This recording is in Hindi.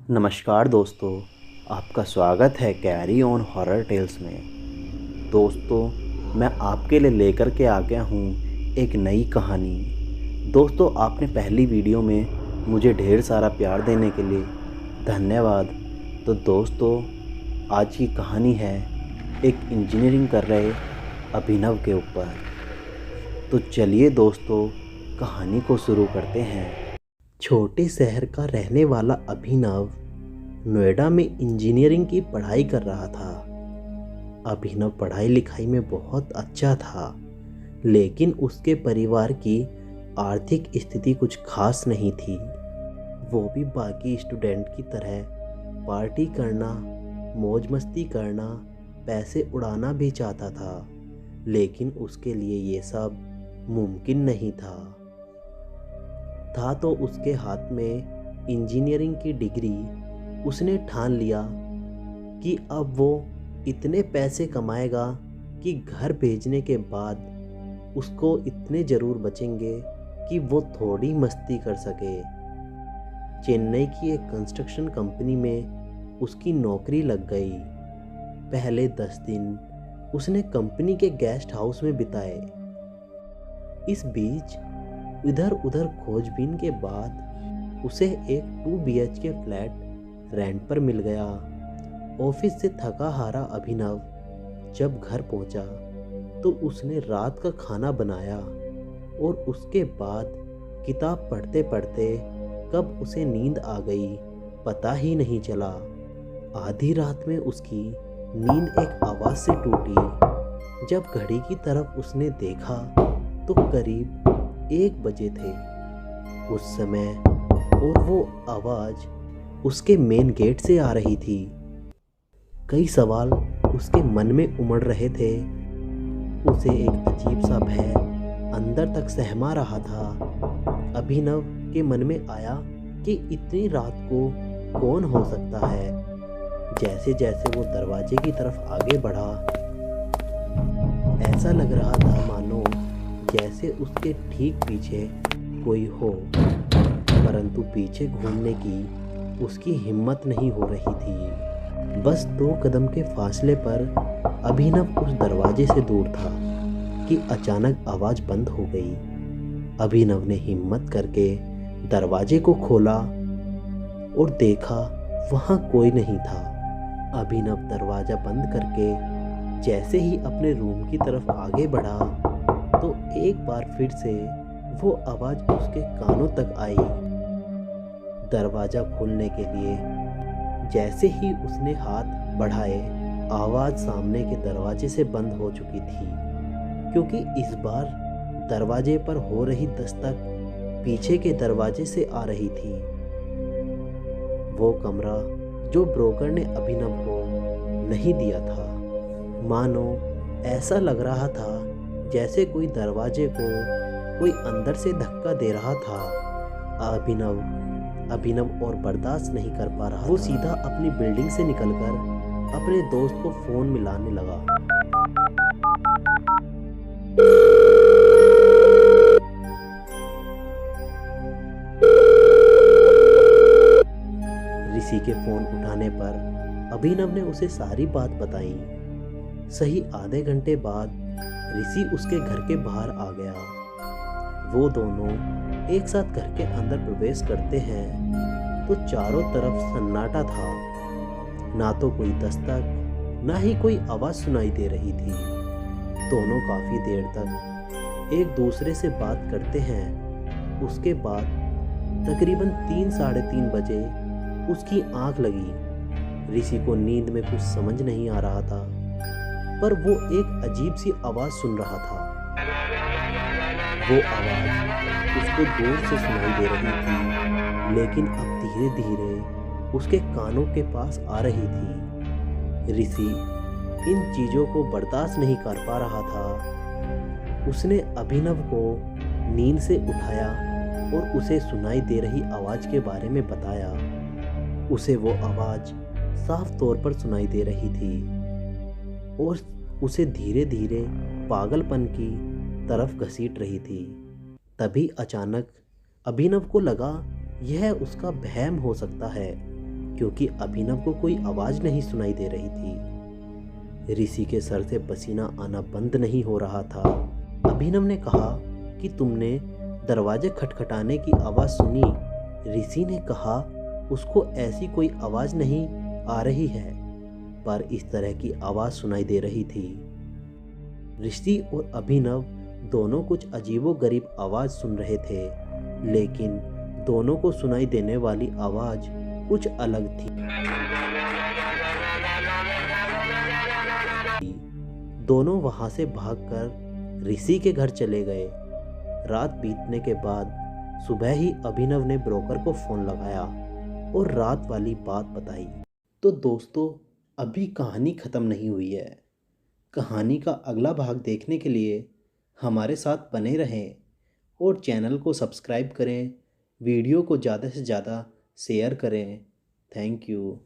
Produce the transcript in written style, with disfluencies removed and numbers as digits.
नमस्कार दोस्तों, आपका स्वागत है कैरी ऑन हॉरर टेल्स में। दोस्तों, मैं आपके लिए लेकर के आ गया हूँ एक नई कहानी। दोस्तों, आपने पहली वीडियो में मुझे ढेर सारा प्यार देने के लिए धन्यवाद। तो दोस्तों, आज की कहानी है एक इंजीनियरिंग कर रहे अभिनव के ऊपर। तो चलिए दोस्तों, कहानी को शुरू करते हैं। छोटे शहर का रहने वाला अभिनव नोएडा में इंजीनियरिंग की पढ़ाई कर रहा था। अभिनव पढ़ाई लिखाई में बहुत अच्छा था, लेकिन उसके परिवार की आर्थिक स्थिति कुछ खास नहीं थी। वो भी बाकी स्टूडेंट की तरह पार्टी करना, मौज मस्ती करना, पैसे उड़ाना भी चाहता था, लेकिन उसके लिए ये सब मुमकिन नहीं था तो उसके हाथ में इंजीनियरिंग की डिग्री। उसने ठान लिया कि अब वो इतने पैसे कमाएगा कि घर भेजने के बाद उसको इतने ज़रूर बचेंगे कि वो थोड़ी मस्ती कर सके। चेन्नई की एक कंस्ट्रक्शन कंपनी में उसकी नौकरी लग गई। पहले 10 दिन उसने कंपनी के गेस्ट हाउस में बिताए। इस बीच इधर उधर खोजबीन के बाद उसे एक 2 BHK फ्लैट रेंट पर मिल गया। ऑफिस से थका हारा अभिनव जब घर पहुंचा तो उसने रात का खाना बनाया और उसके बाद किताब पढ़ते पढ़ते कब उसे नींद आ गई पता ही नहीं चला। आधी रात में उसकी नींद एक आवाज़ से टूटी। जब घड़ी की तरफ उसने देखा तो करीब 1 बजे थे उस समय, और वो आवाज़ उसके मेन गेट से आ रही थी। कई सवाल उसके मन में उमड़ रहे थे। उसे एक अजीब सा भय अंदर तक सहमा रहा था। अभिनव के मन में आया कि इतनी रात को कौन हो सकता है। जैसे जैसे वो दरवाजे की तरफ आगे बढ़ा, ऐसा लग रहा था मानो जैसे उसके ठीक पीछे कोई हो, परंतु पीछे घूमने की उसकी हिम्मत नहीं हो रही थी। बस 2 कदम के फासले पर अभिनव उस दरवाजे से दूर था कि अचानक आवाज़ बंद हो गई। अभिनव ने हिम्मत करके दरवाजे को खोला और देखा वहाँ कोई नहीं था। अभिनव दरवाज़ा बंद करके जैसे ही अपने रूम की तरफ आगे बढ़ा तो एक बार फिर से वो आवाज़ उसके कानों तक आई। दरवाज़ा खोलने के लिए जैसे ही उसने हाथ बढ़ाए, आवाज़ सामने के दरवाजे से बंद हो चुकी थी, क्योंकि इस बार दरवाजे पर हो रही दस्तक पीछे के दरवाजे से आ रही थी। वो कमरा जो ब्रोकर ने अभिनव को नहीं दिया था, मानो ऐसा लग रहा था जैसे कोई दरवाजे को कोई अंदर से धक्का दे रहा था। अभिनव और बर्दाश्त नहीं कर पा रहा। वो सीधा अपनी बिल्डिंग से निकलकर अपने दोस्त को फोन मिलाने लगा। ऋषि के फोन उठाने पर अभिनव ने उसे सारी बात बताई। सही आधे घंटे बाद ऋषि उसके घर के बाहर आ गया। वो दोनों एक साथ घर के अंदर प्रवेश करते हैं तो चारों तरफ सन्नाटा था। ना तो कोई दस्तक, ना ही कोई आवाज़ सुनाई दे रही थी। दोनों काफ़ी देर तक एक दूसरे से बात करते हैं। उसके बाद तकरीबन 3 साढ़े 3 बजे उसकी आंख लगी। ऋषि को नींद में कुछ समझ नहीं आ रहा था, पर वो एक अजीब सी आवाज़ सुन रहा था। वो आवाज़ उसको दूर से सुनाई दे रही थी, लेकिन अब धीरे धीरे उसके कानों के पास आ रही थी। ऋषि इन चीज़ों को बर्दाश्त नहीं कर पा रहा था। उसने अभिनव को नींद से उठाया और उसे सुनाई दे रही आवाज़ के बारे में बताया। उसे वो आवाज़ साफ तौर पर सुनाई दे रही थी और उसे धीरे धीरे पागलपन की तरफ घसीट रही थी। तभी अचानक अभिनव को लगा यह उसका वहम हो सकता है, क्योंकि अभिनव को कोई आवाज़ नहीं सुनाई दे रही थी। ऋषि के सर से पसीना आना बंद नहीं हो रहा था। अभिनव ने कहा कि तुमने दरवाजे खटखटाने की आवाज़ सुनी? ऋषि ने कहा उसको ऐसी कोई आवाज़ नहीं आ रही है, पर इस तरह की आवाज़ सुनाई दे रही थी। ऋषि और अभिनव दोनों कुछ अजीबोगरीब आवाज़ सुन रहे थे, लेकिन दोनों को सुनाई देने वाली आवाज़ कुछ अलग थी। दोनों वहां से भागकर ऋषि के घर चले गए। रात बीतने के बाद सुबह ही अभिनव ने ब्रोकर को फ़ोन लगाया और रात वाली बात बताई। तो दोस्तों, अभी कहानी ख़त्म नहीं हुई है। कहानी का अगला भाग देखने के लिए हमारे साथ बने रहें और चैनल को सब्सक्राइब करें, वीडियो को ज़्यादा से ज़्यादा शेयर करें। Thank you.